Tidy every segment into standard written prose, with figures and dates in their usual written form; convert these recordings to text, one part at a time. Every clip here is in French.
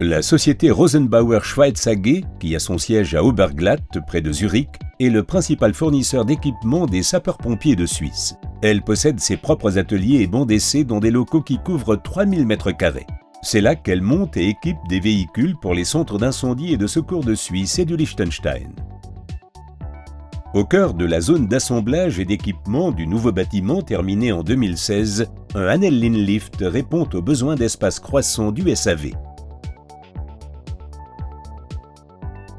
La société Rosenbauer Schweiz AG, qui a son siège à Oberglatt, près de Zurich, est le principal fournisseur d'équipements des sapeurs-pompiers de Suisse. Elle possède ses propres ateliers et bancs d'essai dans des locaux qui couvrent 3000 m². C'est là qu'elle monte et équipe des véhicules pour les centres d'incendie et de secours de Suisse et du Liechtenstein. Au cœur de la zone d'assemblage et d'équipement du nouveau bâtiment terminé en 2016, un Hanel Lift répond aux besoins d'espace croissants du SAV.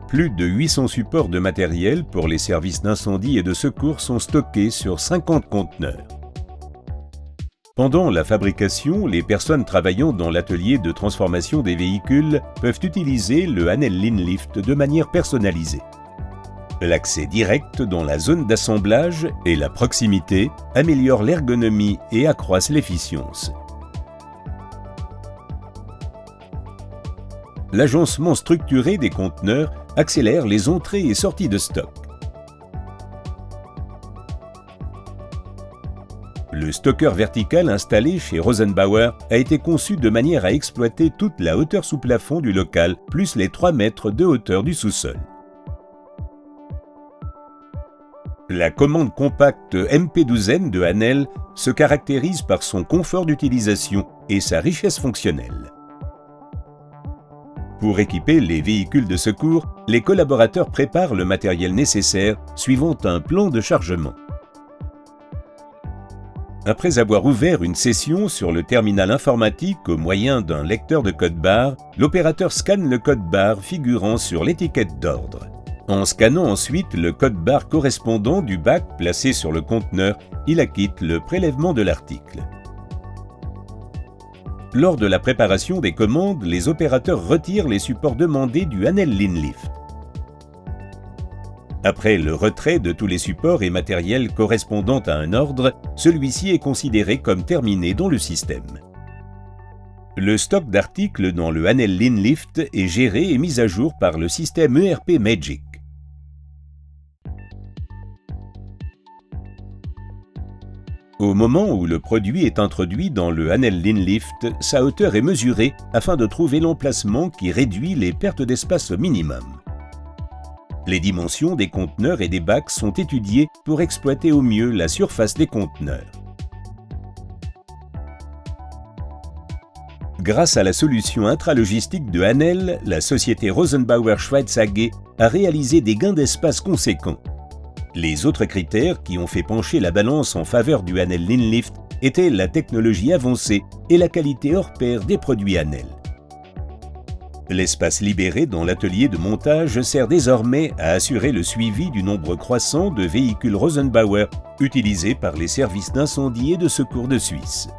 Plus de 800 supports de matériel pour les services d'incendie et de secours sont stockés sur 50 conteneurs. Pendant la fabrication, les personnes travaillant dans l'atelier de transformation des véhicules peuvent utiliser le Hanel Lift de manière personnalisée. L'accès direct dans la zone d'assemblage et la proximité améliorent l'ergonomie et accroissent l'efficience. L'agencement structuré des conteneurs accélère les entrées et sorties de stock. Le stocker vertical installé chez Rosenbauer a été conçu de manière à exploiter toute la hauteur sous plafond du local, plus les 3 mètres de hauteur du sous-sol. La commande compacte MP12N de Hanel se caractérise par son confort d'utilisation et sa richesse fonctionnelle. Pour équiper les véhicules de secours, les collaborateurs préparent le matériel nécessaire suivant un plan de chargement. Après avoir ouvert une session sur le terminal informatique au moyen d'un lecteur de code-barre, l'opérateur scanne le code-barre figurant sur l'étiquette d'ordre. En scannant ensuite le code-barre correspondant du bac placé sur le conteneur, il acquitte le prélèvement de l'article. Lors de la préparation des commandes, les opérateurs retirent les supports demandés du Hanel Lift. Après le retrait de tous les supports et matériels correspondant à un ordre, celui-ci est considéré comme terminé dans le système. Le stock d'articles dans le Hanel Lift est géré et mis à jour par le système ERP Magic. Au moment où le produit est introduit dans le Hanel Lift, sa hauteur est mesurée afin de trouver l'emplacement qui réduit les pertes d'espace au minimum. Les dimensions des conteneurs et des bacs sont étudiées pour exploiter au mieux la surface des conteneurs. Grâce à la solution intralogistique de Hanel, la société Rosenbauer Schweiz AG a réalisé des gains d'espace conséquents. Les autres critères qui ont fait pencher la balance en faveur du Hanel Lift étaient la technologie avancée et la qualité hors pair des produits Hanel. L'espace libéré dans l'atelier de montage sert désormais à assurer le suivi du nombre croissant de véhicules Rosenbauer utilisés par les services d'incendie et de secours de Suisse.